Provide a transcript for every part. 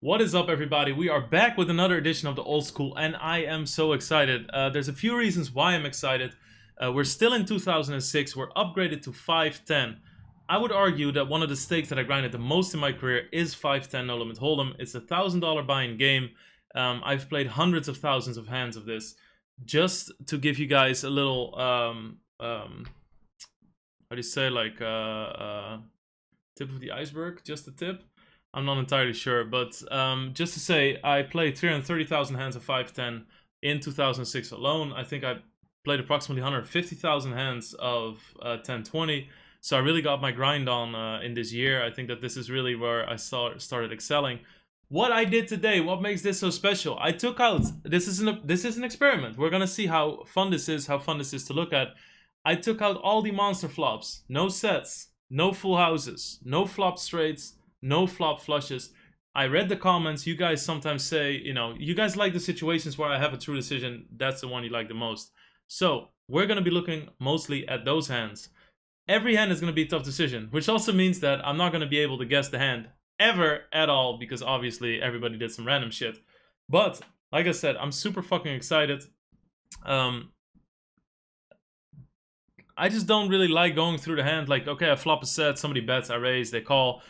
What is up, everybody? We are back with another edition of the Old School, and I am so excited. There's a few reasons why I'm excited. We're still in 2006. We're upgraded to 510. I would argue that one of the stakes that I grinded the most in my career is 510 No Limit Hold'em. It's a $1,000 buy-in game. I've played hundreds of thousands of hands of this. Just to give you guys a little, how do you say, like, tip of the iceberg? Just a tip? I'm not entirely sure, but just to say, I played 330,000 hands of 510 in 2006 alone. I think I played approximately 150,000 hands of 1020. So I really got my grind on in this year. I think that this is really where I started excelling. What I did today, what makes this so special? I took out, this is an experiment. We're gonna see how fun this is to look at. I took out all the monster flops, no sets, no full houses, no flop straights, no flop flushes. I read the comments. You guys sometimes say, you guys like the situations where I have a true decision. That's the one you like the most. So we're going to be looking mostly at those hands. Every hand is going to be a tough decision, which also means that I'm not going to be able to guess the hand ever at all, because obviously everybody did some random shit. But like I said, I'm super fucking excited. I just don't really like going through the hand like, okay, I flop a set, somebody bets, I raise, they call.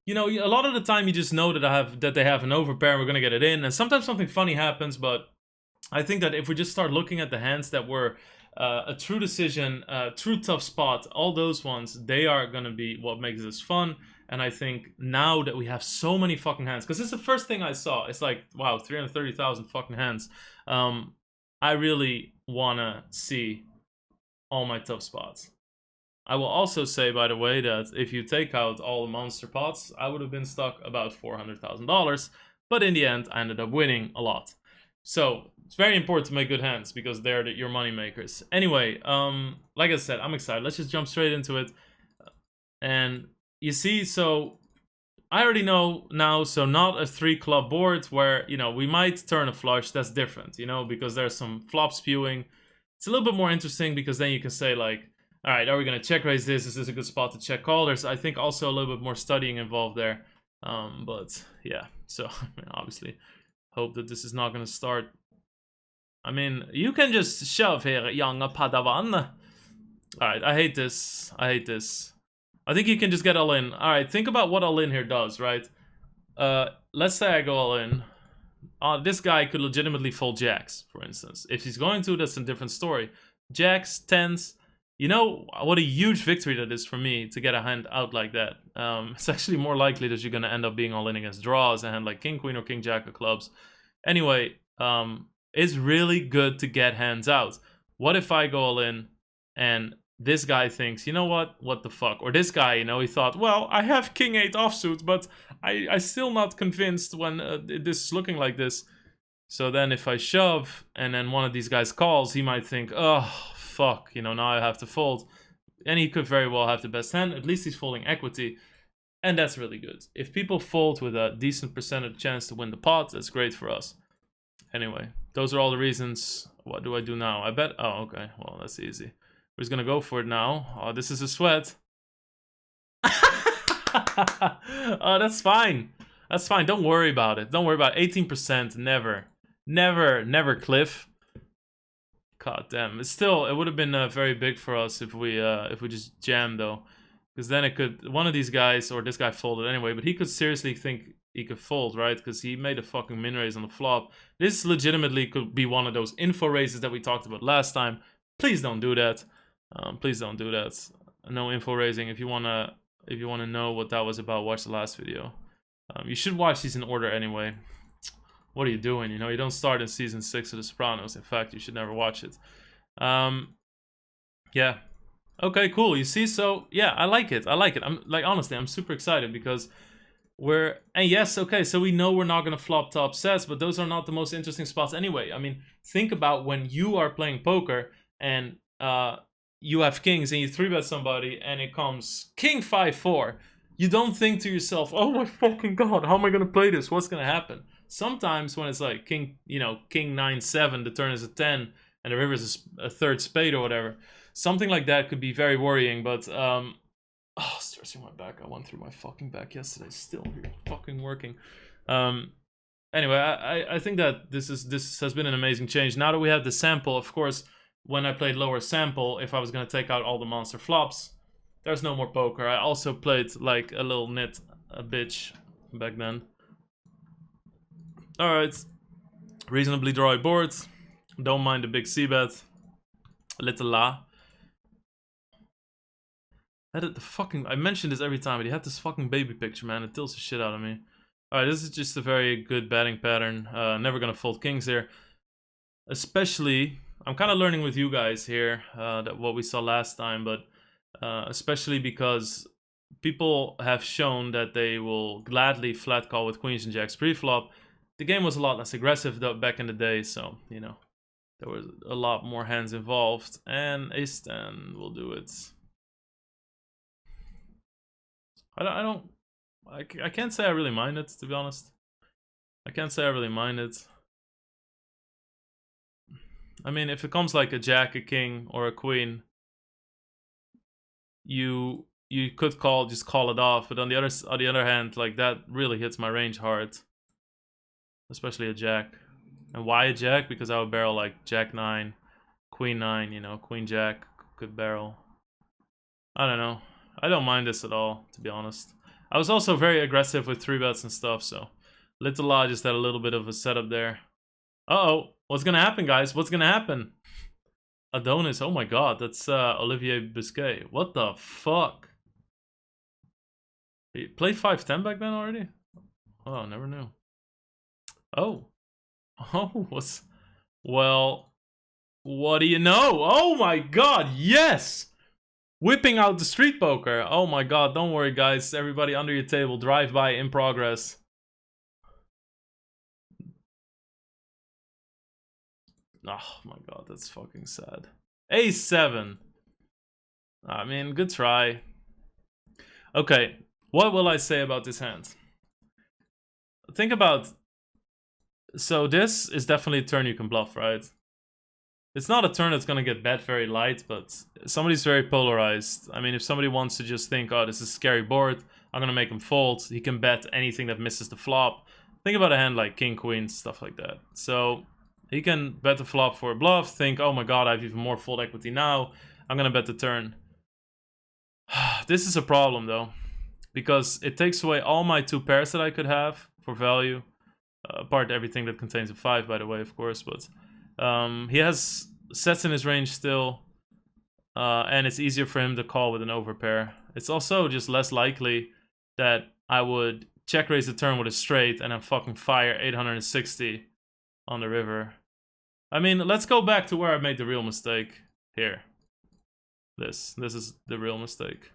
A lot of the time you just know that they have an overpair, we're gonna get it in, and sometimes something funny happens. But I think that if we just start looking at the hands that were a true decision, true tough spot, all those ones, they are gonna be what makes this fun. And I think now that we have so many fucking hands, because it's the first thing I saw, it's like, wow, 330,000 fucking hands. I really wanna see all my tough spots. I will also say, by the way, that if you take out all the monster pots, I would have been stuck about $400,000. But in the end, I ended up winning a lot. So it's very important to make good hands, because they're your money makers. Anyway, like I said, I'm excited. Let's just jump straight into it. And you see, so I already know now, so not a 3-club board where, we might turn a flush. That's different, because there's some flop spewing. It's a little bit more interesting, because then you can say, like, all right, are we going to check raise this? Is this a good spot to check call? There's, I think, also a little bit more studying involved there. But yeah, so obviously hope that this is not going to start. I mean, you can just shove here, young Padawan. All right, I hate this. I think you can just get all in. All right, think about what all in here does, right? Let's say I go all in. This guy could legitimately fold jacks, for instance. If he's going to, that's a different story. Jacks, tens. You know what a huge victory that is for me to get a hand out like that. It's actually more likely that you're going to end up being all in against draws, a hand like King, Queen, or King, Jack of clubs. Anyway, it's really good to get hands out. What if I go all in and this guy thinks, you know what the fuck? Or this guy, he thought, well, I have King 8 offsuit, but I still not convinced when this is looking like this. So then if I shove and then one of these guys calls, he might think, oh, fuck, now I have to fold. And he could very well have the best hand. At least he's folding equity. And that's really good. If people fold with a decent percentage chance to win the pot, that's great for us. Anyway, those are all the reasons. What do I do now? I bet. Oh, okay. Well, that's easy. We're just going to go for it now. Oh, this is a sweat. Oh, that's fine. That's fine. Don't worry about it. Don't worry about it. 18%. Never cliff. God damn. It's still, it would have been very big for us if we just jammed, though. Because then it could, one of these guys, or this guy folded anyway, but he could seriously think he could fold, right? Because he made a fucking min raise on the flop. This legitimately could be one of those info raises that we talked about last time. Please don't do that. Please don't do that. No info raising. If you wanna know what that was about, watch the last video. You should watch these in order anyway. What are you doing? You don't start in season 6 of The Sopranos. In fact, you should never watch it. Yeah. Okay, cool. You see, so yeah, I like it. I'm like, honestly, I'm super excited because and yes, okay, so we know we're not gonna flop top sets, but those are not the most interesting spots anyway. I mean, think about when you are playing poker and you have kings and you 3-bet somebody and it comes King 5-4. You don't think to yourself, oh my fucking god, how am I gonna play this? What's gonna happen? Sometimes when it's like King 9-7, the turn is a 10, and the river is a third spade or whatever, something like that could be very worrying. But stressing my back. I went through my fucking back yesterday. Still here, fucking working. Um, anyway, I think that this has been an amazing change. Now that we have the sample, of course, when I played lower sample, if I was gonna take out all the monster flops, there's no more poker. I also played like a little nit, a bitch back then. Alright. Reasonably dry board. Don't mind the big c-bet. Little la. I mention this every time, but he had this fucking baby picture, man. It tilts the shit out of me. Alright, this is just a very good betting pattern. Never gonna fold kings here. Especially, I'm kind of learning with you guys here, that what we saw last time, but especially because people have shown that they will gladly flat call with queens and jacks pre-flop. The game was a lot less aggressive though back in the day, so, you know, there was a lot more hands involved, and ace-10 will do it. I can't say I really mind it, to be honest. I can't say I really mind it. I mean, if it comes like a jack, a king, or a queen, you could just call it off. But on the other hand, like that really hits my range hard, especially a jack. And why a jack? Because I would barrel like jack 9, queen 9, you know, queen jack could barrel. I don't know. I don't mind this at all, to be honest. I was also very aggressive with 3-bets and stuff, so Little La just had a little bit of a setup there. Uh-oh. What's gonna happen, guys? What's gonna happen? Adonis. Oh my god, that's Olivier Biscay. What the fuck? He played 5-10 back then already? Oh, I never knew. Oh. Oh, well, what do you know? Oh my god, yes! Whipping out the street poker. Oh my god, don't worry guys. Everybody under your table, drive-by in progress. Oh my god, that's fucking sad. A7. I mean, good try. Okay, what will I say about this hand? Think about... So this is definitely a turn you can bluff, right? It's not a turn that's gonna get bet very light, but somebody's very polarized. I mean, if somebody wants to just think, oh, this is a scary board, I'm gonna make him fold, he can bet anything that misses the flop. Think about a hand like king, queen, stuff like that. So he can bet the flop for a bluff, think, oh my god, I have even more fold equity now, I'm gonna bet the turn. This is a problem though, because it takes away all my 2 pairs that I could have for value. Apart everything that contains a 5, by the way, of course, but he has sets in his range still, and it's easier for him to call with an overpair. It's also just less likely that I would check raise the turn with a straight and then fucking fire 860 on the river. I mean, let's go back to where I made the real mistake. Here. This is the real mistake.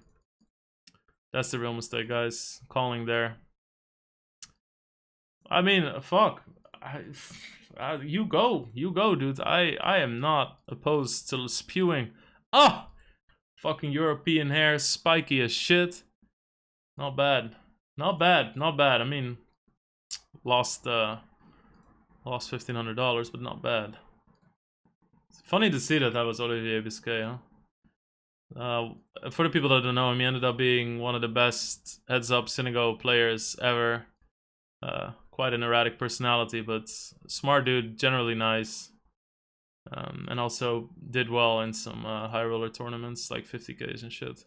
That's the real mistake, guys. Calling there. I mean, fuck. You go, dude. I am not opposed to spewing. Ah, fucking European hair, spiky as shit. Not bad, not bad, not bad. I mean, lost $1,500, but not bad. It's funny to see that was Olivier Biscay, huh? For the people that don't know him, he ended up being one of the best heads-up Senegal players ever. Quite an erratic personality, but smart dude, generally nice. And also did well in some high roller tournaments, like 50Ks and shit.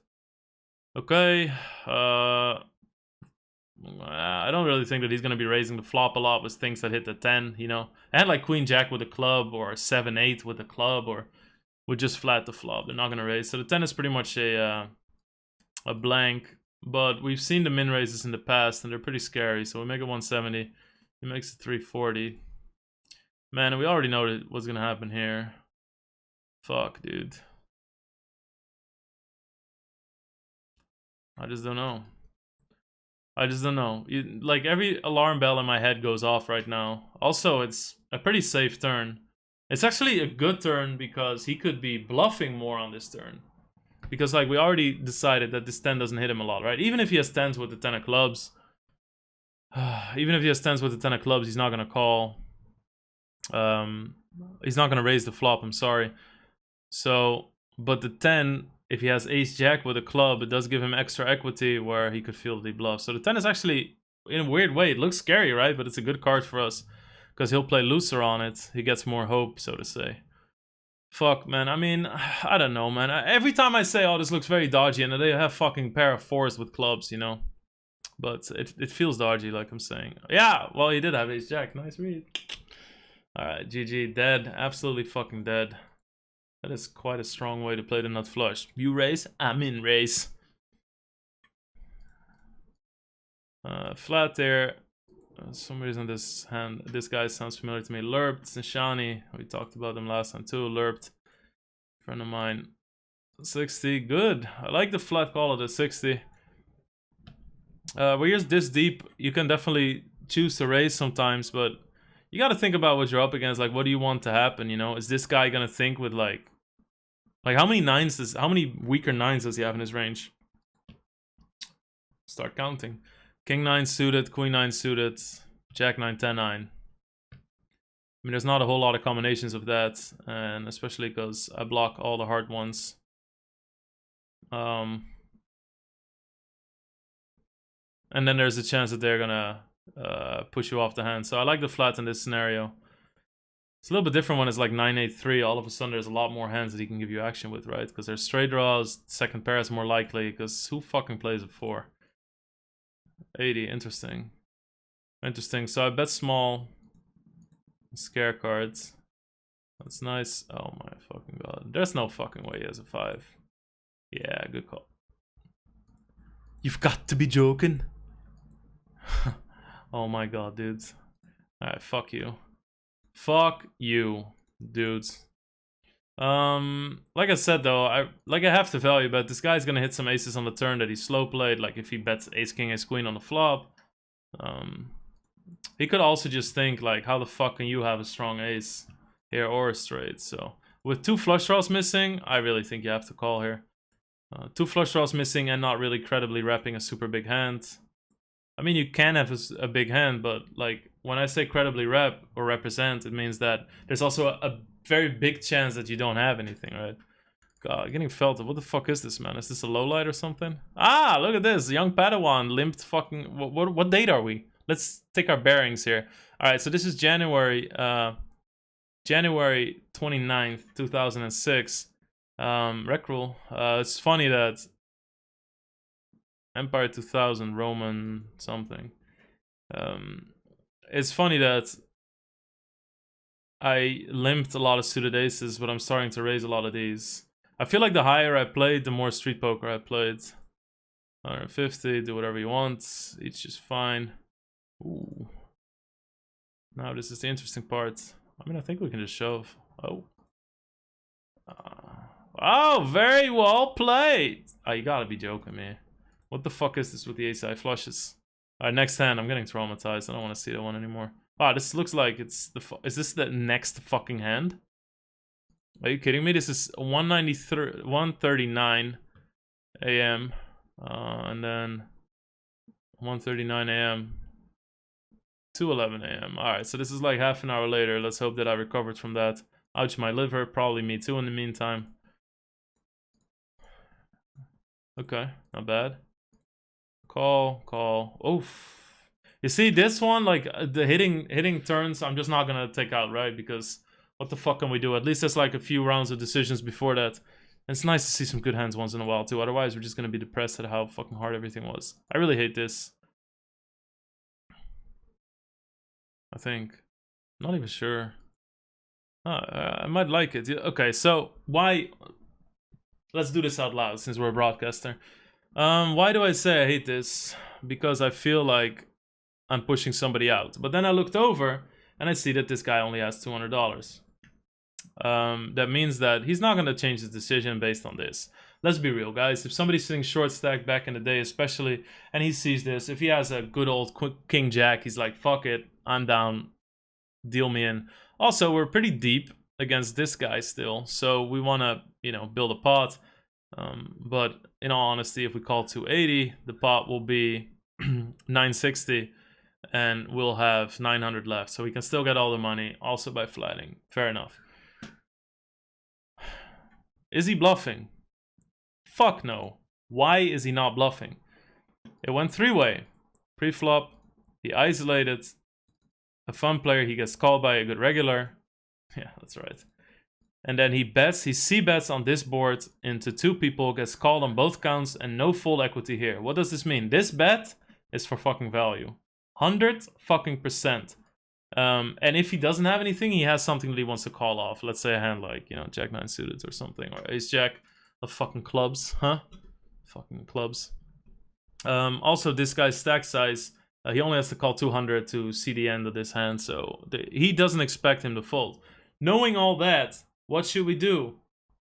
Okay, I don't really think that he's going to be raising the flop a lot with things that hit the 10, you know. And like queen jack with a club, or 7-8 with a club, or would just flat the flop. They're not going to raise. So the 10 is pretty much a blank. But we've seen the min raises in the past, and they're pretty scary. So we make it 170. He makes it 340. Man, we already know what's gonna happen here. Fuck, dude. I just don't know. I just don't know. Like, every alarm bell in my head goes off right now. Also, it's a pretty safe turn. It's actually a good turn because he could be bluffing more on this turn. Because, like, we already decided that this 10 doesn't hit him a lot, right? Even if he has 10s with the 10 of clubs. Even if he has 10s with the 10 of clubs, he's not going to call. He's not going to raise the flop, I'm sorry. So, but the 10, if he has ace-jack with a club, it does give him extra equity where he could field the bluff. So the 10 is actually in a weird way, it looks scary, right? But it's a good card for us because he'll play looser on it. He gets more hope, so to say. Fuck, man. I mean, I don't know, man. Every time I say, oh, this looks very dodgy, and they have fucking pair of fours with clubs, you know? But it feels dodgy, like I'm saying. Yeah, well, he did have ace jack. Nice read. Alright, GG. Dead. Absolutely fucking dead. That is quite a strong way to play the nut flush. You raise, I'm in raise. Flat there. Some reason this guy sounds familiar to me. Lerped, Nishani. We talked about them last time too. Lerped. Friend of mine. 60. Good. I like the flat call of the 60. Where you're this deep, you can definitely choose to raise sometimes, but you got to think about what you're up against. Like, what do you want to happen? You know, is this guy gonna think with like how many weaker nines does he have in his range? Start counting. King 9 suited, Queen 9 suited, Jack 9, 10 9. I mean, there's not a whole lot of combinations of that, and especially because I block all the hard ones. And then there's a chance that they're gonna push you off the hand. So I like the flat in this scenario. It's a little bit different when it's like 9-8-3. All of a sudden there's a lot more hands that he can give you action with, right? Because there's straight draws, second pair is more likely, because who fucking plays a 4? 80, interesting. Interesting, so I bet small. Scare cards. That's nice. Oh my fucking god. There's no fucking way he has a 5. Yeah, good call. You've got to be joking. Oh my god, dudes. Alright, fuck you. Fuck you, dudes. Like I said though, I have to value bet this guy's gonna hit some aces on the turn that he slow played. Like if he bets ace king ace queen on the flop, he could also just think like, how the fuck can you have a strong ace here or a straight? So with 2 flush draws missing, I really think you have to call here. 2 flush draws missing and not really credibly repping a super big hand. I mean, you can have a big hand, but like when I say credibly rep or represent, it means that there's also a very big chance that you don't have anything, right? God, getting felted. What the fuck is this, man? Is this a low light or something? Ah, look at this. Young Padawan limped fucking... What date are we? Let's take our bearings here. All right, so this is January 29th, 2006. Rec rule. It's funny that Empire 2000, Roman something. It's funny that I limped a lot of suited aces, but I'm starting to raise a lot of these. I feel like the higher I played, the more street poker I played. 150, do whatever you want. Each is fine. Ooh. Now this is the interesting part. I mean, I think we can just shove. Oh. Oh, very well played. Oh, you gotta be joking me. What the fuck is this with the ace-high flushes? Alright, next hand. I'm getting traumatized. I don't want to see that one anymore. Wow, this looks like it's the... Is this the next fucking hand? Are you kidding me? This is 1:39 a.m. And then 1:39 a.m. 2:11 a.m. Alright, so this is like half an hour later. Let's hope that I recovered from that. Ouch, my liver. Probably me too in the meantime. Okay, not bad. Call. Oof. You see this one, like the hitting turns, I'm just not gonna take out, right? Because what the fuck can we do? At least there's like a few rounds of decisions before that. And it's nice to see some good hands once in a while too. Otherwise, we're just gonna be depressed at how fucking hard everything was. I really hate this. I think. I'm not even sure. I might like it. Okay, so why... Let's do this out loud since we're a broadcaster. Why do I say I hate this? Because I feel like I'm pushing somebody out. But then I looked over and I see that this guy only has $200. That means that he's not going to change his decision based on this. Let's be real, guys. If somebody's sitting short stack back in the day, especially, and he sees this, if he has a good old king jack, he's like, fuck it, I'm down, deal me in. Also, we're pretty deep against this guy still, so we want to, you know, build a pot. But in all honesty, if we call 280, the pot will be 960 and we'll have 900 left, so we can still get all the money also by flatting. Fair enough. Is he bluffing? Fuck no. Why is he not bluffing? It went 3-way. Pre-flop, He isolated. A fun player, he gets called by a good regular. Yeah, that's right. And then he bets, he c-bets on this board into 2 people, gets called on both counts, and no full equity here. What does this mean? This bet is for fucking value. 100 fucking percent. And if he doesn't have anything, he has something that he wants to call off. Let's say a hand like, you know, Jack 9 suited or something, or Ace Jack of fucking clubs, huh? Fucking clubs. Also, this guy's stack size, he only has to call 200 to see the end of this hand, so he doesn't expect him to fold. Knowing all that, what should we do?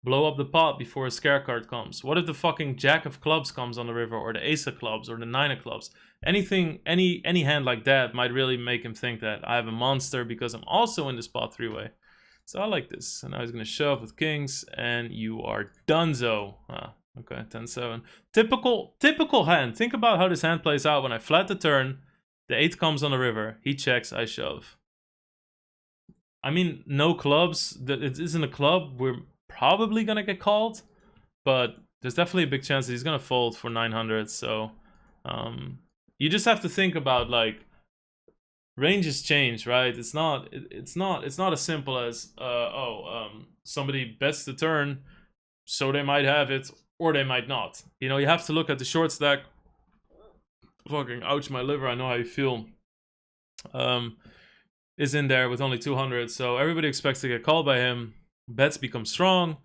Blow up the pot before a scare card comes. What if the fucking Jack of clubs comes on the river, or the Ace of clubs, or the 9 of clubs? Anything, any hand like that might really make him think that I have a monster because I'm also in the spot 3-way. So I like this. And now he's gonna shove with kings, and you are donezo. Okay, 10-7. Typical hand. Think about how this hand plays out when I flat the turn, the 8 comes on the river, he checks, I shove. I mean, no clubs, it isn't a club, we're probably gonna get called, but there's definitely a big chance that he's gonna fold for 900, so you just have to think about, like, ranges change, right? It's not as simple as somebody bets the turn, so they might have it, or they might not. You know, you have to look at the short stack. Fucking ouch my liver, I know how you feel. Is in there with only 200, so everybody expects to get called by him. Bets become strong.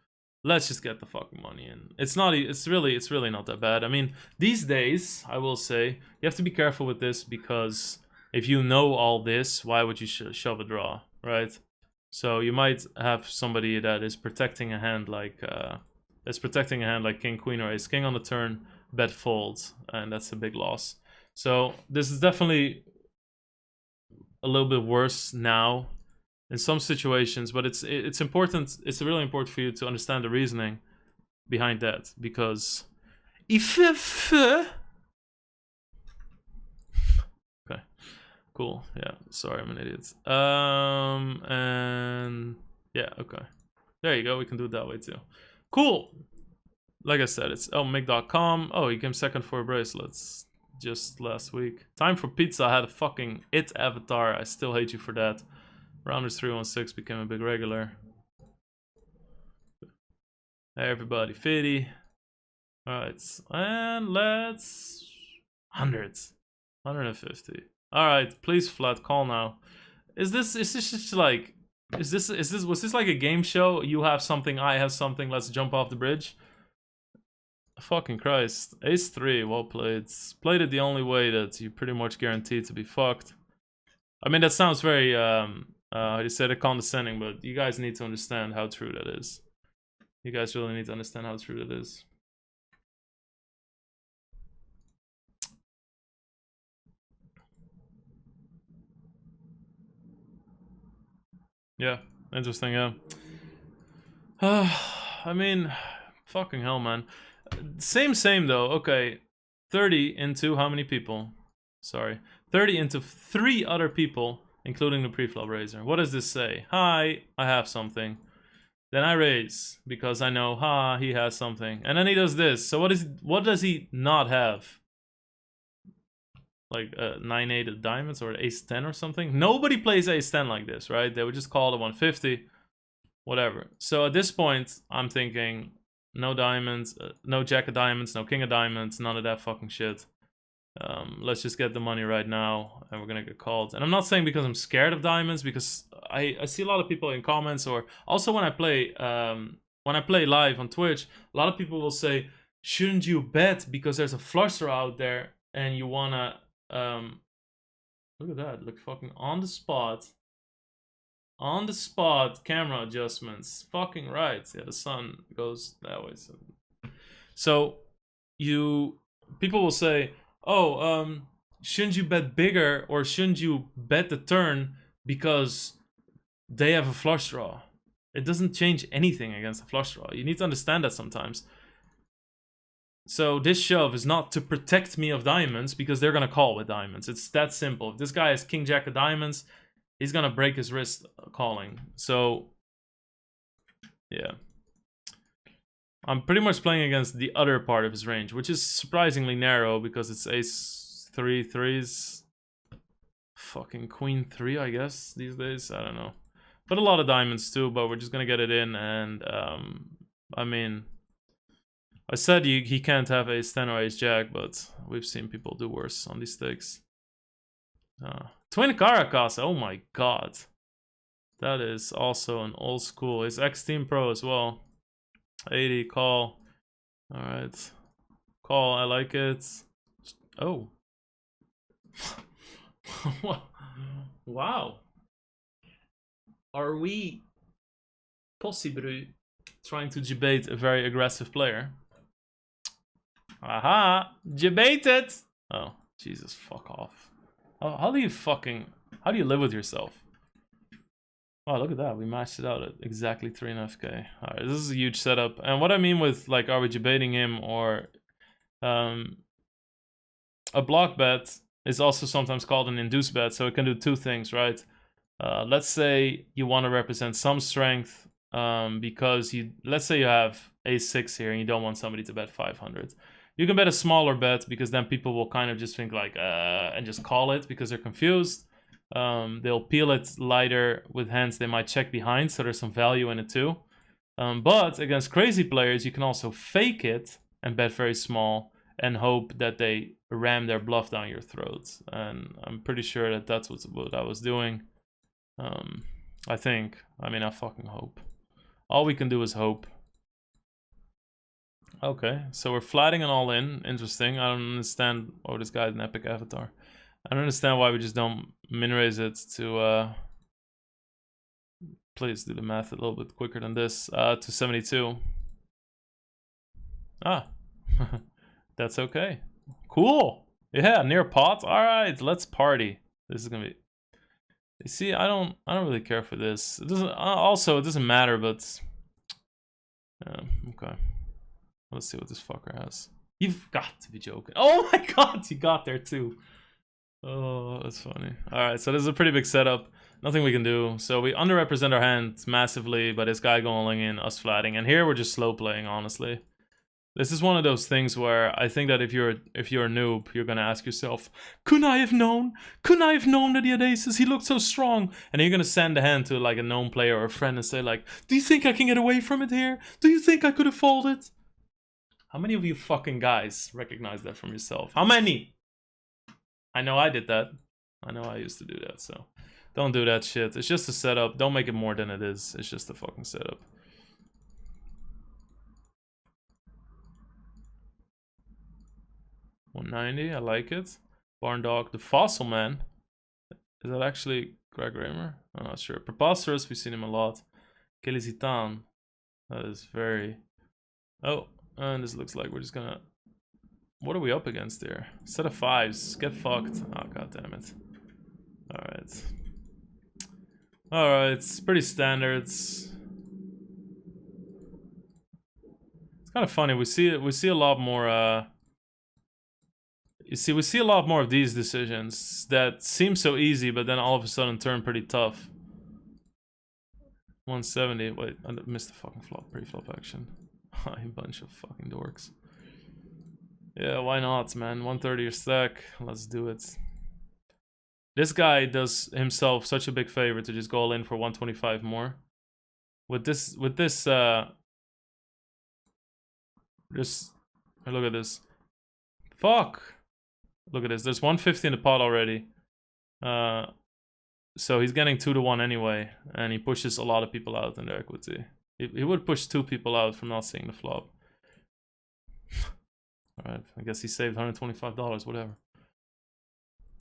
Let's just get the fucking money in. It's really not that bad. I mean, these days, I will say, you have to be careful with this, because if you know all this, why would you shove a draw, right? So you might have somebody that is protecting a hand like king, queen, or ace king on the turn, bet folds, and that's a big loss. So this is definitely a little bit worse now in some situations, but it's important. It's really important for you to understand the reasoning behind that, because okay, cool. Yeah, sorry, I'm an idiot. And yeah, okay, there you go. We can do it that way too. Cool. Like I said, it's Mick.com. Oh, he came second for bracelets just last week. Time for pizza. I had a fucking it avatar. I still hate you for that. Rounders 316 became a big regular. Hey everybody, Fitty. Alright, and let's 150. Alright, please flat call now. Was this like a game show? You have something, I have something, let's jump off the bridge? Fucking Christ. Ace 3, well played. Played it the only way that you pretty much guaranteed to be fucked. I mean, that sounds very, how do you say it, condescending, but you guys need to understand how true that is. You guys really need to understand how true that is. Yeah, interesting, yeah. I mean, fucking hell, man. Same though. Okay, 30 into how many people? Sorry, 30 into 3 other people, including the pre-flop raiser. What does this say? Hi, I have something. Then I raise because I know, he has something, and then he does this. So what does he not have? Like 9-8 of diamonds or ace 10 or something? Nobody plays ace 10 like this, right? They would just call the 150, whatever. So at this point, I'm thinking, no diamonds, no jack of diamonds, no king of diamonds, none of that fucking shit. Let's just get the money right now, and we're gonna get called. And I'm not saying because I'm scared of diamonds, because I see a lot of people in comments, or also when I play live on Twitch, a lot of people will say, shouldn't you bet because there's a flush draw out there and you wanna look at that, look, fucking on the spot camera adjustments, fucking right. Yeah, the sun goes that way, so people will say, oh, shouldn't you bet bigger, or shouldn't you bet the turn because they have a flush draw? It doesn't change anything against a flush draw. You need to understand that sometimes. So this shove is not to protect me of diamonds, because they're gonna call with diamonds. It's that simple. If this guy has king jack of diamonds, he's gonna break his wrist calling. So yeah, I'm pretty much playing against the other part of his range, which is surprisingly narrow because it's ace 3 threes. fucking queen 3, I guess, these days. I don't know. But a lot of diamonds too, but we're just gonna get it in. And I mean, I said he can't have ace 10 or ace jack, but we've seen people do worse on these stakes. Twin Caracas, oh my god. That is also an old school. It's X Team Pro as well. 80, call. Alright. Call, I like it. Oh. Wow. Are we possibly trying to debate a very aggressive player? Aha! Debated! Oh, Jesus, fuck off. How do you live with yourself? Oh, look at that. We matched it out at exactly 3.5k. Alright, this is a huge setup. And what I mean with, like, are we debating him or... a block bet is also sometimes called an induced bet, so it can do two things, right? Let's say you want to represent some strength because let's say you have ace-6 here and you don't want somebody to bet 500. You can bet a smaller bet because then people will kind of just think like, and just call it because they're confused. They'll peel it lighter with hands they might check behind, so there's some value in it too. But against crazy players, you can also fake it and bet very small and hope that they ram their bluff down your throat. And I'm pretty sure that that's what I was doing. I think. I mean, I fucking hope. All we can do is hope. Okay, so we're flatting an all-in. Interesting. I don't understand. Oh, this guy's an epic avatar. I don't understand why we just don't min-raise it to... Please do the math a little bit quicker than this. To 72. Ah. That's okay. Cool. Yeah, near pot. Alright, let's party. This is gonna be... You see, I don't really care for this. It doesn't... Also, it doesn't matter, but... okay. Let's see what this fucker has. You've got to be joking. Oh my god, you got there too. Oh, that's funny. Alright, so this is a pretty big setup. Nothing we can do. So we underrepresent our hand massively, but this guy going in, us flatting. And here we're just slow playing, honestly. This is one of those things where I think that if you're a noob, you're gonna ask yourself, couldn't I have known? Couldn't I have known that he had aces? He looked so strong. And then you're gonna send the hand to like a known player or a friend and say like, do you think I can get away from it here? Do you think I could have folded? How many of you fucking guys recognize that from yourself? How many? I know I did that. I know I used to do that, so don't do that shit. It's just a setup. Don't make it more than it is. It's just a fucking setup. $190, I like it. Barn Dog, the Fossil Man. Is that actually Greg Raymer? I'm not sure. Preposterous, we've seen him a lot. Kelisitan. That is very... Oh, and this looks like we're just gonna... What are we up against here? Set of 5s. Get fucked. Oh, god damn it. Alright. Alright, it's pretty standard. It's kind of funny. We see a lot more... You see, we see a lot more of these decisions that seem so easy, but then all of a sudden turn pretty tough. 170. Wait, I missed the fucking flop, pre-flop action. You bunch of fucking dorks. Yeah, why not, man? 130 your stack. Let's do it. This guy does himself such a big favor to just go all in for 125 more. Just look at this. Fuck. Look at this. There's 150 in the pot already. So he's getting 2-1 anyway, and he pushes a lot of people out in their equity. He would push 2 people out from not seeing the flop. Alright, I guess he saved $125, whatever.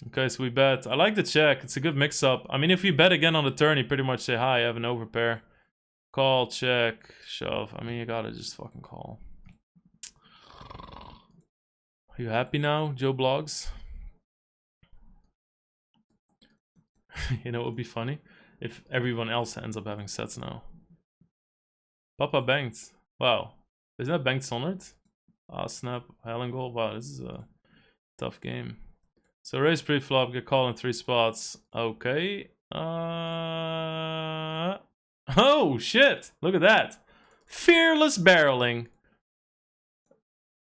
Okay, so we bet. I like the check. It's a good mix-up. I mean, if we bet again on the turn, you pretty much say, hi, I have an overpair. Call, check, shove. I mean, you gotta just fucking call. Are you happy now, Joe Blogs? You know, it would be funny if everyone else ends up having sets now. Papa banked. Wow. Isn't that banked Sonnet? Ah, snap. Hellengol. Wow, this is a tough game. So raise pre-flop, get called in 3 spots. Okay. Oh, shit. Look at that. Fearless barreling.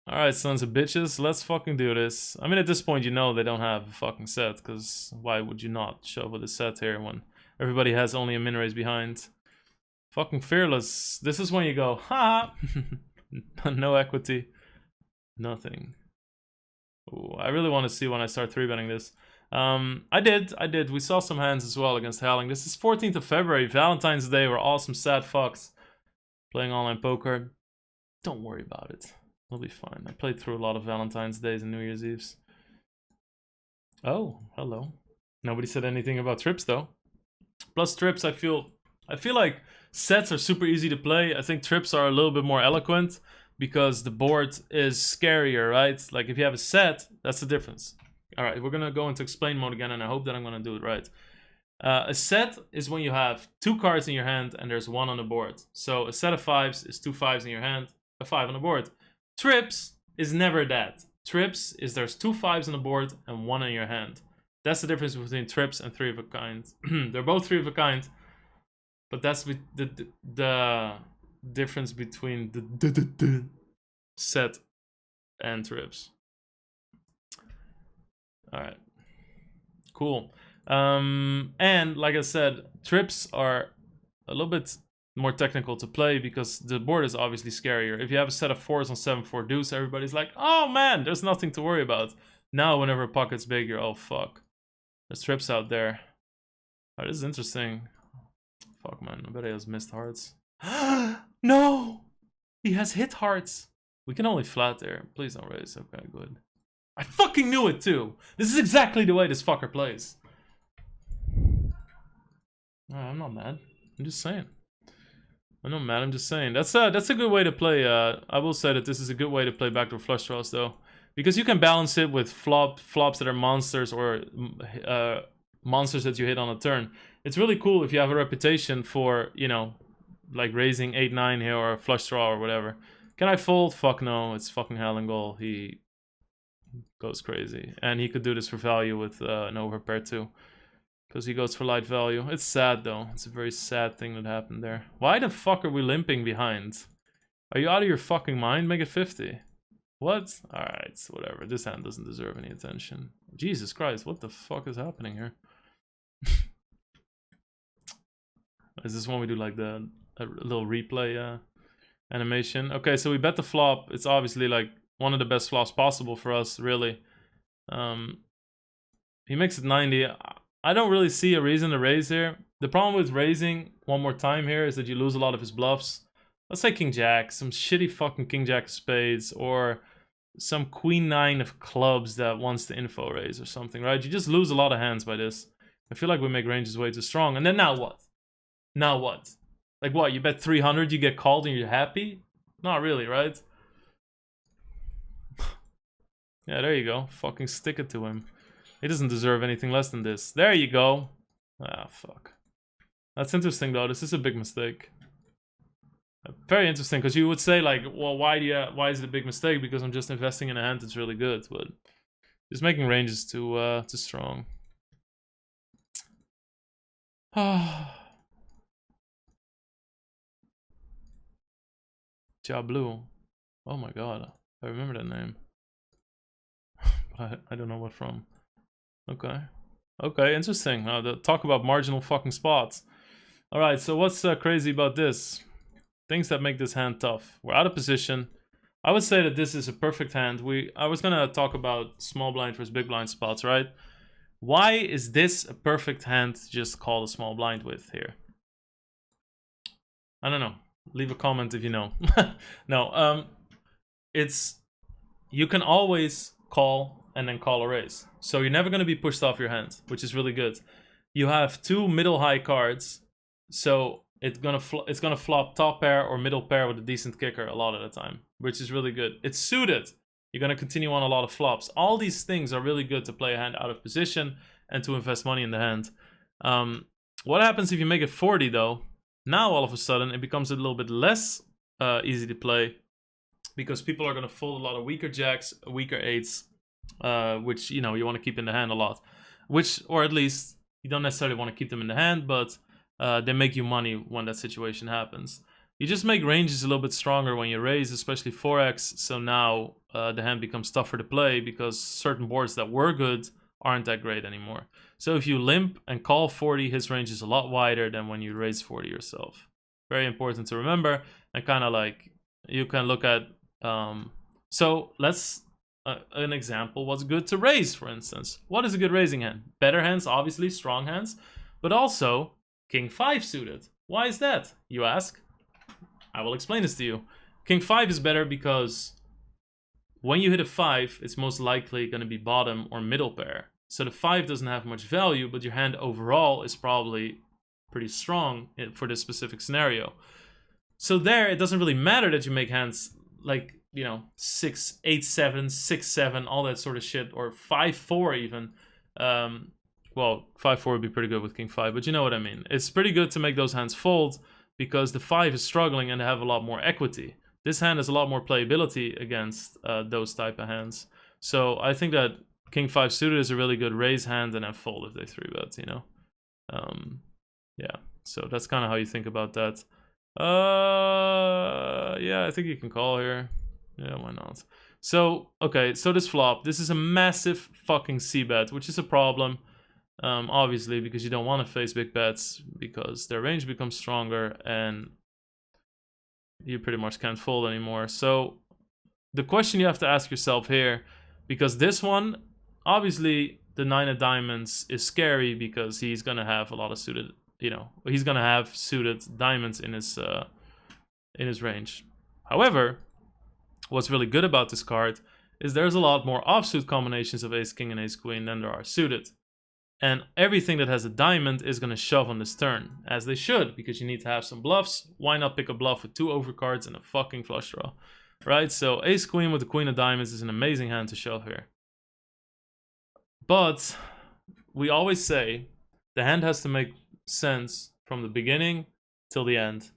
Alright, sons of bitches, let's fucking do this. I mean, at this point, you know they don't have a fucking set, because why would you not show with a set here when everybody has only a min raise behind? Fucking fearless. This is when you go, ha! No equity. Nothing. Ooh, I really want to see when I start 3-betting this. I did. We saw some hands as well against Howling. This is 14th of February, Valentine's Day. We're all some sad fucks playing online poker. Don't worry about it. It'll be fine. I played through a lot of Valentine's Days and New Year's Eves. Oh, hello. Nobody said anything about trips though. Plus trips, I feel like sets are super easy to play. I think trips are a little bit more eloquent because the board is scarier, right? Like if you have a set, that's the difference. All right, we're gonna go into explain mode again, and I hope that I'm gonna do it right. A set is when you have 2 cards in your hand and there's 1 on the board. So a set of 5s is 2 5s in your hand, a 5 on the board. Trips is never that. Trips is there's 2 5s on the board and 1 in your hand. That's the difference between trips and 3 of a kind. They're both 3 of a kind, but that's the difference between the set and trips. All right, cool. And like I said, trips are a little bit more technical to play because the board is obviously scarier. If you have a set of 4s on 7-4 deuce, everybody's like, oh man, there's nothing to worry about. Now whenever a pocket's big, you're, oh fuck, there's trips out there. Oh, this is interesting. Fuck man, I bet he has missed hearts. No, he has hit hearts. We can only flat there. Please don't raise. Okay, good. I fucking knew it too. This is exactly the way this fucker plays. I'm not mad. I'm just saying. I'm not mad. I'm just saying. That's a good way to play. I will say that this is a good way to play backdoor flush draws though, because you can balance it with flops that are monsters or monsters that you hit on a turn. It's really cool if you have a reputation for, you know, like raising 8-9 here or a flush draw or whatever. Can I fold? Fuck no. It's fucking Howling Goal. He goes crazy, and he could do this for value with an overpair too. Because he goes for light value. It's sad though. It's a very sad thing that happened there. Why the fuck are we limping behind? Are you out of your fucking mind? Make it 50. What? Alright, whatever. This hand doesn't deserve any attention. Jesus Christ, what the fuck is happening here? Is this when we do like a little replay animation? Okay, so we bet the flop. It's obviously like one of the best flops possible for us, really. He makes it 90. I don't really see a reason to raise here. The problem with raising one more time here is that you lose a lot of his bluffs. Let's say King Jack, some shitty fucking King Jack of spades, or some Queen 9 of clubs that wants to info raise or something, right? You just lose a lot of hands by this. I feel like we make ranges way too strong. And then now what? Now what? Like what? You bet 300, you get called and you're happy? Not really, right? Yeah, there you go. Fucking stick it to him. He doesn't deserve anything less than this. There you go. Ah, fuck. That's interesting though. This is a big mistake. Very interesting, because you would say like, well, why is it a big mistake? Because I'm just investing in a hand that's really good, but just making ranges too strong. Blue. Oh my god, I remember that name. But I don't know what from. Okay. Okay, interesting. Talk about marginal fucking spots. Alright, so what's crazy about this? Things that make this hand tough. We're out of position. I would say that this is a perfect hand. I was gonna talk about small blind versus big blind spots, right? Why is this a perfect hand to just call a small blind with here? I don't know. Leave a comment if you know. No, you can always call and then call a raise. So you're never going to be pushed off your hand, which is really good. You have 2 middle high cards, so it's gonna flop top pair or middle pair with a decent kicker a lot of the time, which is really good. It's suited. You're going to continue on a lot of flops. All these things are really good to play a hand out of position and to invest money in the hand. What happens if you make it 40 though? Now all of a sudden it becomes a little bit less easy to play, because people are going to fold a lot of weaker jacks, weaker 8s, which, you know, you want to keep in the hand a lot. Which, or at least, you don't necessarily want to keep them in the hand, but they make you money when that situation happens. You just make ranges a little bit stronger when you raise, especially 4x, so now the hand becomes tougher to play because certain boards that were good aren't that great anymore. So if you limp and call 40, his range is a lot wider than when you raise 40 yourself. Very important to remember, and kind of like, you can look at, so let's, an example, what's good to raise, for instance. What is a good raising hand? Better hands, obviously, strong hands, but also King 5 suited. Why is that, you ask? I will explain this to you. King 5 is better because when you hit a 5, it's most likely going to be bottom or middle pair. So the 5 doesn't have much value, but your hand overall is probably pretty strong for this specific scenario. So there, it doesn't really matter that you make hands like, you know, 6, 8, 7, 6, 7, all that sort of shit, or 5, 4 even. Well, 5, 4 would be pretty good with King 5, but you know what I mean. It's pretty good to make those hands fold because the 5 is struggling and they have a lot more equity. This hand has a lot more playability against those type of hands. So I think that King 5 suited is a really good raise hand and then fold if they 3-bet, you know? Yeah, so that's kind of how you think about that. Yeah, I think you can call here. Yeah, why not? So, okay, so this flop, this is a massive fucking c-bet, which is a problem. Obviously, because you don't want to face big bets because their range becomes stronger and you pretty much can't fold anymore. So the question you have to ask yourself here, because this one, obviously the 9 of diamonds is scary because he's gonna have a lot of suited, you know, he's gonna have suited diamonds in his range. However, what's really good about this card is there's a lot more offsuit combinations of ace king and ace queen than there are suited. And everything that has a diamond is going to shove on this turn, as they should, because you need to have some bluffs. Why not pick a bluff with 2 overcards and a fucking flush draw, right? So ace queen with the queen of diamonds is an amazing hand to shove here. But we always say the hand has to make sense from the beginning till the end.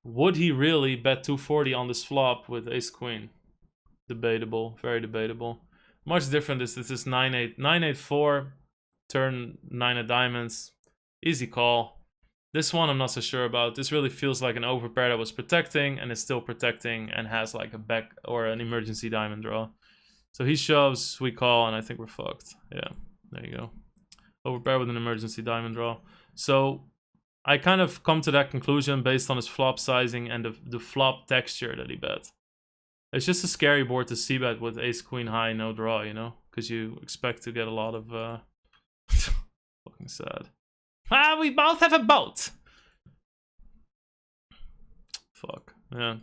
Would he really bet 240 on this flop with ace queen? Debatable, very debatable. Much different is this is 9-8, 9-8-4. Turn 9 of diamonds, easy call. This one I'm not so sure about. This really feels like an overpair that was protecting and is still protecting and has like a back or an emergency diamond draw. So he shoves, we call, and I think we're fucked. Yeah, there you go. Overpair with an emergency diamond draw. So I kind of come to that conclusion based on his flop sizing and the flop texture that he bet. It's just a scary board to c-bet with ace queen high, no draw, you know, because you expect to get a lot of fucking sad. Ah, we both have a boat. Fuck. Yeah.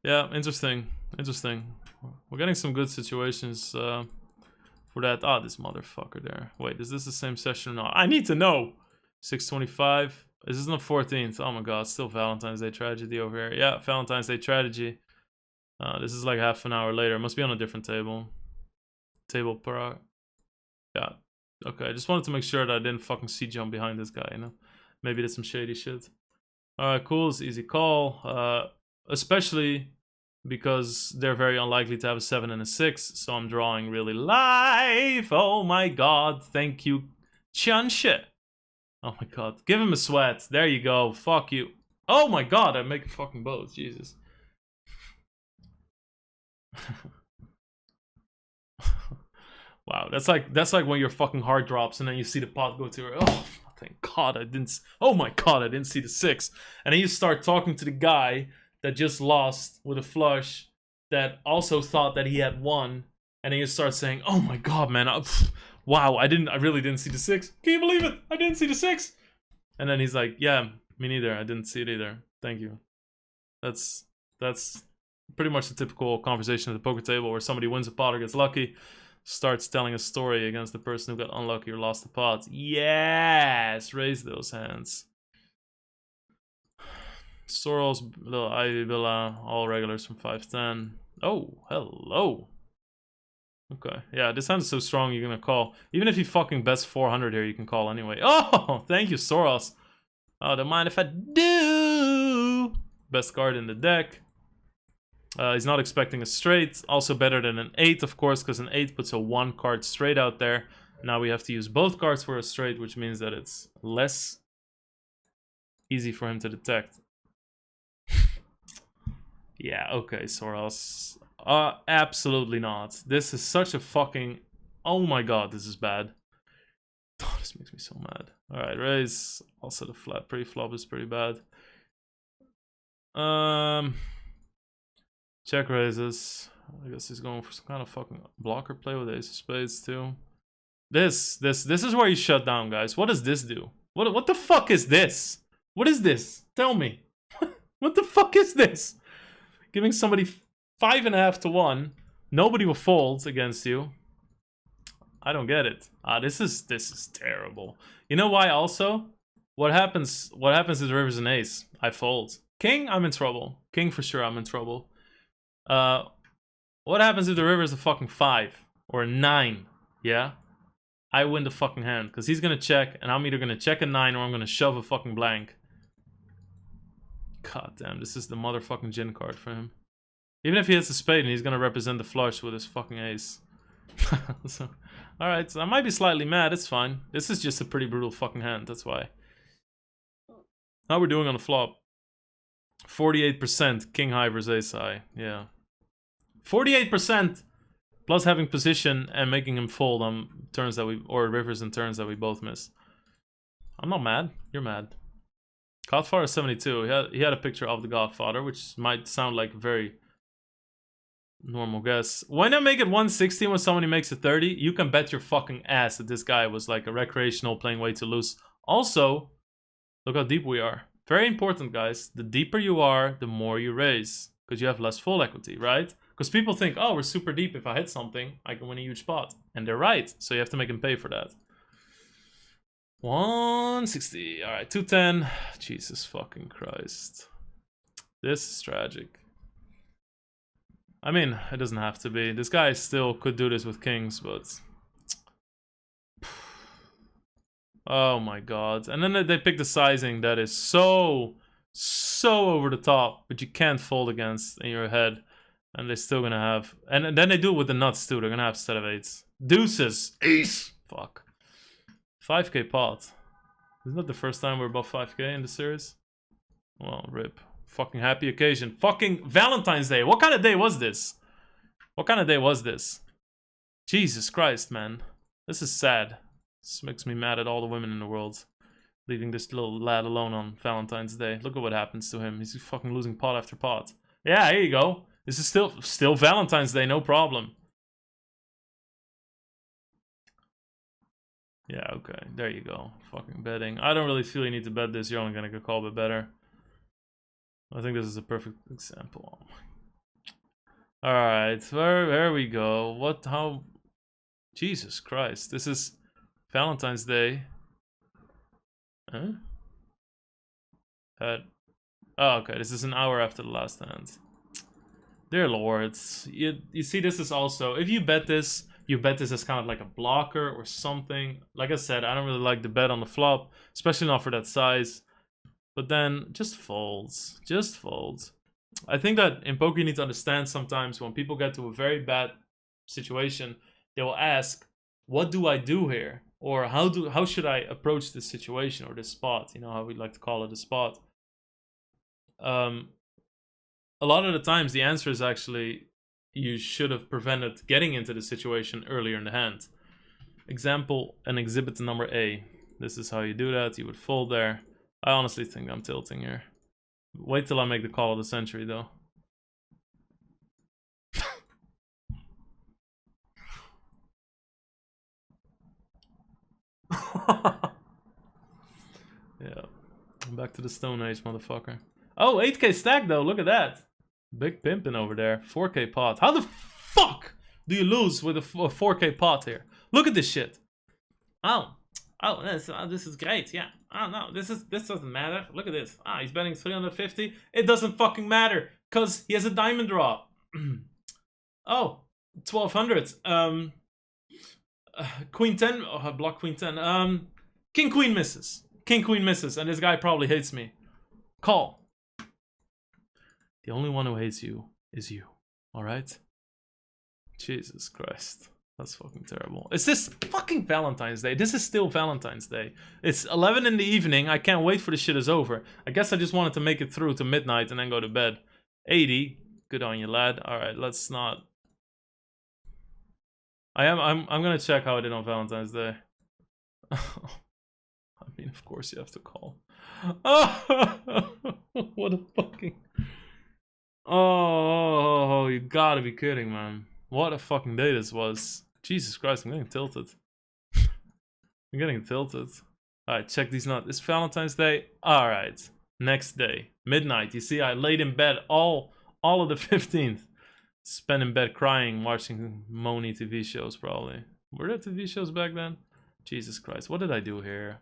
Yeah, interesting. Interesting. We're getting some good situations for that. Ah, this motherfucker there. Wait, is this the same session or not? I need to know. 625. This is the 14th. Oh my god, still Valentine's Day tragedy over here. Yeah, Valentine's Day tragedy. This is like half an hour later. It must be on a different table. Table per. Yeah. Okay, I just wanted to make sure that I didn't fucking C-jump behind this guy, you know? Maybe that's some shady shit. Alright, cool, it's easy call. Especially because they're very unlikely to have a 7 and a 6, so I'm drawing really live. Oh my god, thank you, Chanshe. Oh my god, give him a sweat. There you go, fuck you. Oh my god, I'm making fucking both, Jesus. Wow, that's like when your fucking heart drops and then you see the pot go to her. Oh, thank God I didn't. Oh my God, I didn't see the 6. And then you start talking to the guy that just lost with a flush that also thought that he had won, and then you start saying, "Oh my God, man, wow, I really didn't see the 6. Can you believe it? I didn't see the 6." And then he's like, "Yeah, me neither. I didn't see it either. Thank you." That's pretty much the typical conversation at the poker table where somebody wins a pot or gets lucky. Starts telling a story against the person who got unlucky or lost the pot. Yes! Raise those hands. Soros, little Ivy Villa, all regulars from 510. Oh, hello. Okay, yeah, this hand is so strong you're gonna call. Even if he fucking bets 400 here, you can call anyway. Oh, thank you, Soros. Oh, don't mind if I do. Best card in the deck. He's not expecting a straight. Also better than an 8, of course, because an 8 puts a 1 card straight out there. Now we have to use both cards for a straight, which means that it's less easy for him to detect. Yeah, okay, Soros. Absolutely not. This is such a fucking... Oh my god, this is bad. Oh, this makes me so mad. Alright, raise. Also the flat pre-flop is pretty bad. Check raises. I guess he's going for some kind of fucking blocker play with ace of spades too. This is where you shut down, guys. What does this do? What the fuck is this? What is this? Tell me. What the fuck is this? Giving somebody 5.5 to 1. Nobody will fold against you. I don't get it. This is terrible. You know why also? What happens if the river's an ace? I fold. King, I'm in trouble. King for sure, I'm in trouble. What happens if the river is a fucking 5 or a 9? Yeah? I win the fucking hand. Because he's gonna check, and I'm either gonna check a 9 or I'm gonna shove a fucking blank. God damn, this is the motherfucking gin card for him. Even if he hits a spade and he's gonna represent the flush with his fucking ace. So, alright, so I might be slightly mad, it's fine. This is just a pretty brutal fucking hand, that's why. How we're doing on the flop? 48% king high versus ace high, yeah. 48% plus having position and making him fold on turns that we, or rivers and turns that we both miss. I'm not mad, you're mad. Godfather 72, he had a picture of the Godfather, which might sound like a very normal guess. Why not make it 160 when somebody makes it 30? You can bet your fucking ass that this guy was like a recreational playing way too loose. Also, look how deep we are. Very important, guys. The deeper you are, the more you raise. Because you have less full equity, right? Because people think, oh, we're super deep. If I hit something, I can win a huge pot. And they're right. So you have to make him pay for that. 160. Alright, 210. Jesus fucking Christ. This is tragic. I mean, it doesn't have to be. This guy still could do this with kings, but... Oh my god. And then they pick the sizing that is so over the top, but you can't fold against in your head. And they're still gonna have... And then they do it with the nuts too. They're gonna have set of 8s. Deuces. Ace. Fuck. 5k pot. Isn't that the first time we're above 5k in the series? Well, rip. Fucking happy occasion. Fucking Valentine's Day. What kind of day was this? What kind of day was this? Jesus Christ, man. This is sad. This makes me mad at all the women in the world. Leaving this little lad alone on Valentine's Day. Look at what happens to him. He's fucking losing pot after pot. Yeah, here you go. This is still Valentine's Day, no problem. Yeah, okay. There you go. Fucking betting. I don't really feel you need to bet this. You're only gonna get called a bit better. I think this is a perfect example. Alright, where we go? What, how... Jesus Christ, this is Valentine's Day. Huh? Oh, okay, this is an hour after the last hand. Dear lords, you see this is also... If you bet this, you bet this as kind of like a blocker or something. Like I said, I don't really like the bet on the flop, especially not for that size. But then, just folds. Just folds. I think that in poker you need to understand sometimes when people get to a very bad situation, they will ask, what do I do here? Or how should I approach this situation or this spot? You know how we like to call it a spot. A lot of the times the answer is actually you should have prevented getting into the situation earlier in the hand. Example and exhibit number A. This is how you do that. You would fold there. I honestly think I'm tilting here. Wait till I make the call of the century, though. Yeah. Back to the Stone Age, motherfucker. Oh, 8k stack, though. Look at that. Big pimpin' over there. 4k pot. How the fuck do you lose with a 4k pot here? Look at this shit. Oh, this is great. Yeah. Oh no, this doesn't matter. Look at this. He's betting 350. It doesn't fucking matter because he has a diamond draw. Oh, 1200. Queen 10. Oh, I block Queen 10. King Queen misses. King Queen misses, and this guy probably hates me. Call. The only one who hates you is you. All right. Jesus Christ. That's fucking terrible. Is this fucking Valentine's Day? This is still Valentine's Day. It's 11 in the evening. I can't wait for the shit is over. I guess I just wanted to make it through to midnight and then go to bed. 80. Good on you, lad. All right, let's not. I'm gonna check how I did on Valentine's Day. I mean, of course you have to call. What a fucking. Oh, you gotta be kidding, man. What a fucking day this was. Jesus Christ, I'm getting tilted. I'm getting tilted. Alright, check these nuts. It's Valentine's Day. Alright. Next day. Midnight. You see, I laid in bed all of the 15th. Spent in bed crying, watching moany TV shows, probably. Were there TV shows back then? Jesus Christ. What did I do here?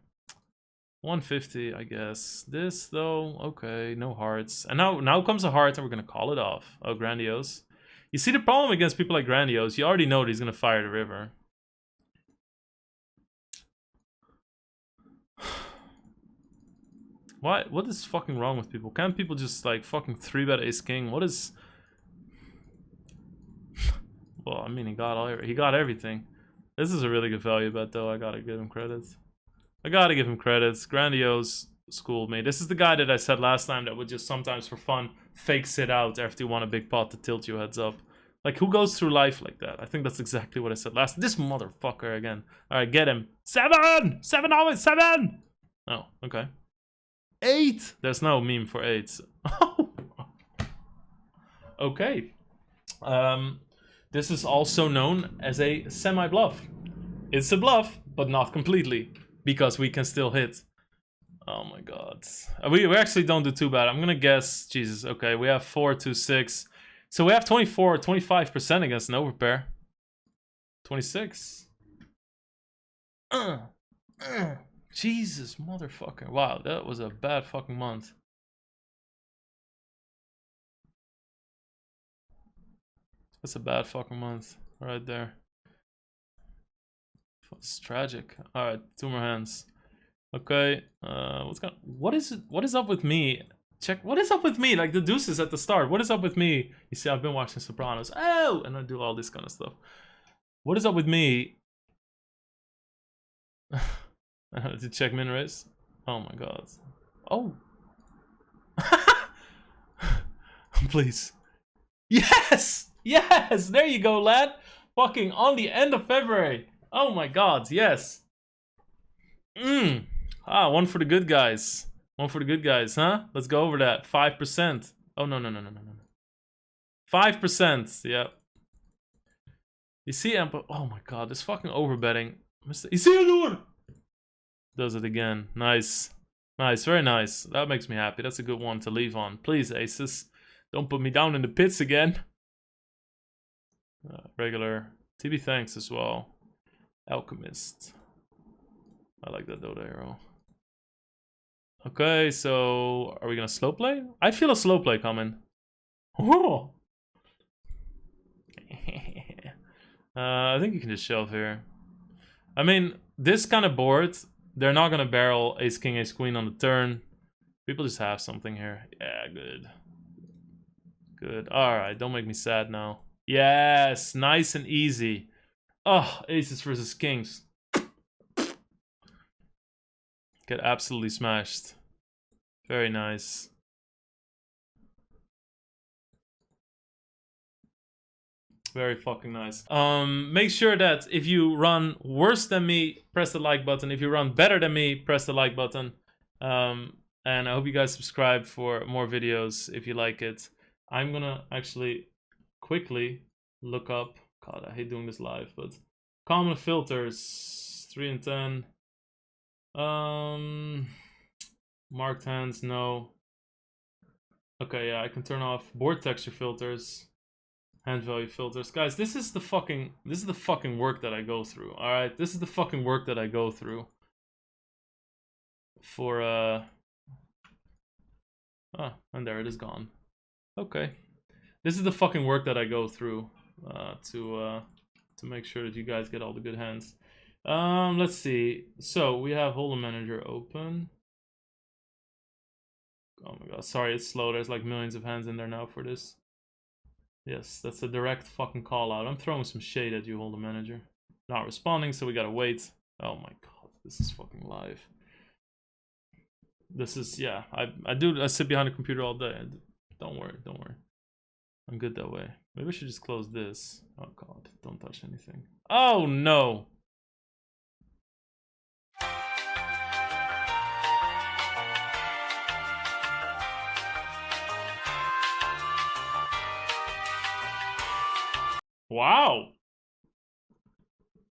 150, I guess. This, though, okay, no hearts. And now comes a heart, and we're gonna call it off. Oh, Grandiose. You see the problem against people like Grandiose, you already know that he's gonna fire the river. What is fucking wrong with people? Can't people just, like, fucking 3-bet ace-king? What is... Well, I mean, he got everything. This is a really good value bet, though. I gotta give him credits. Grandiose schooled me. This is the guy that I said last time that would just sometimes for fun fake sit out after you won a big pot to tilt you heads up. Like, who goes through life like that? I think that's exactly what I said last. This motherfucker again. Alright, get him. 7! 7 always! 7! Oh, okay. 8! There's no meme for 8s. Okay. This is also known as a semi-bluff. It's a bluff, but not completely. Because we can still hit. Oh my god. We actually don't do too bad. I'm gonna guess. Jesus, okay. We have 4, 2, 6. So we have 24, 25% against an overpair. 26. Jesus, motherfucker. Wow, that was a bad fucking month. That's a bad fucking month. Right there. It's tragic. Alright, 2 more hands. Okay, what is up with me? Check, what is up with me? Like the deuces at the start. What is up with me? You see, I've been watching Sopranos. Oh! And I do all this kind of stuff. What is up with me? To check min raise. Oh my god. Oh! Please. Yes! Yes! There you go, lad! Fucking on the end of February. Oh my god, yes. One for the good guys. One for the good guys, huh? Let's go over that. 5%. Oh, no. 5%, yeah. You see, oh my god, this fucking overbetting. Isildur! Does it again. Nice. Nice, very nice. That makes me happy. That's a good one to leave on. Please, aces. Don't put me down in the pits again. Regular. TB thanks as well. Alchemist. I like that Dota arrow. Okay, so are we gonna slow play? I feel a slow play coming. Oh. I think you can just shove here. I mean, this kind of board, they're not gonna barrel ace king, ace queen on the turn. People just have something here. Yeah, good. Good. Alright, don't make me sad now. Yes, nice and easy. Oh, aces versus kings. Get absolutely smashed. Very nice. Very fucking nice. Make sure that if you run worse than me, press the like button. If you run better than me, press the like button. And I hope you guys subscribe for more videos if you like it. I'm gonna actually quickly look up. God, I hate doing this live, but common filters 3 and 10. Marked hands, no. Okay, yeah, I can turn off board texture filters, hand value filters. Guys, this is the fucking work that I go through. All right, this is the fucking work that I go through for and there it is gone. Okay, this is the fucking work that I go through to make sure that you guys get all the good hands. Let's see. So we have Hold'em Manager open. Oh my god, sorry, it's slow. There's like millions of hands in there now for this. Yes, that's a direct fucking call out. I'm throwing some shade at you, Hold'em Manager. Not responding, so we gotta wait. Oh my god, this is fucking live. This is, yeah, I sit behind a computer all day. Don't worry. I'm good that way. Maybe I should just close this. Oh god, don't touch anything. Oh no! Wow!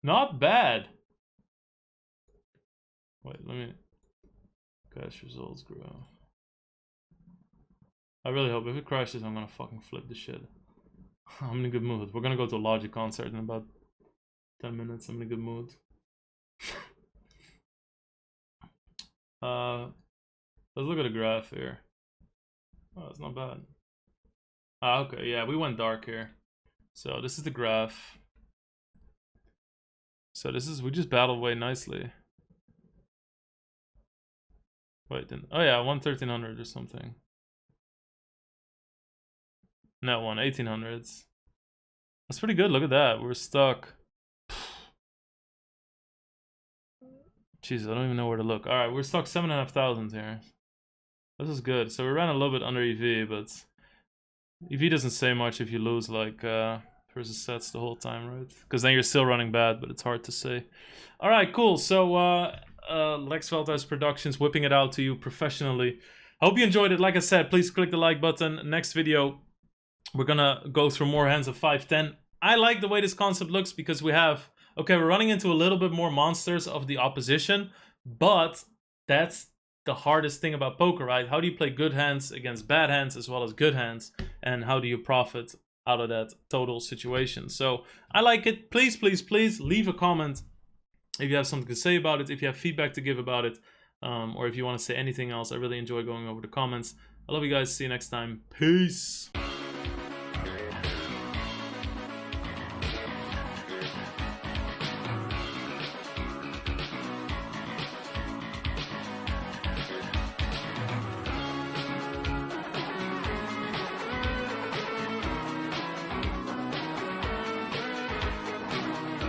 Not bad. Wait, let me... Cash results grow. I really hope if it crashes, I'm gonna fucking flip the shit. I'm in a good mood. We're gonna go to a Logic concert in about 10 minutes. I'm in a good mood. Let's look at a graph here. Oh, it's not bad. Ah, okay, yeah, we went dark here. So this is the graph. So this is, we just battled way nicely. Wait, then, oh yeah, 1300 or something. Net one, 1800s. That's pretty good, look at that, we're stuck. Jesus, I don't even know where to look. Alright, we're stuck 7,500 here. This is good. So we ran a little bit under EV, but EV doesn't say much if you lose like versus sets the whole time, right? Because then you're still running bad, but it's hard to say. Alright, cool. So Lex Veldhuis Productions whipping it out to you professionally. I hope you enjoyed it. Like I said, please click the like button. Next video, we're gonna go through more hands of 5-10. I like the way this concept looks because we have... Okay, we're running into a little bit more monsters of the opposition, but that's the hardest thing about poker, right? How do you play good hands against bad hands as well as good hands? And how do you profit out of that total situation? So I like it. Please, please, please leave a comment if you have something to say about it, if you have feedback to give about it, or if you want to say anything else. I really enjoy going over the comments. I love you guys. See you next time. Peace.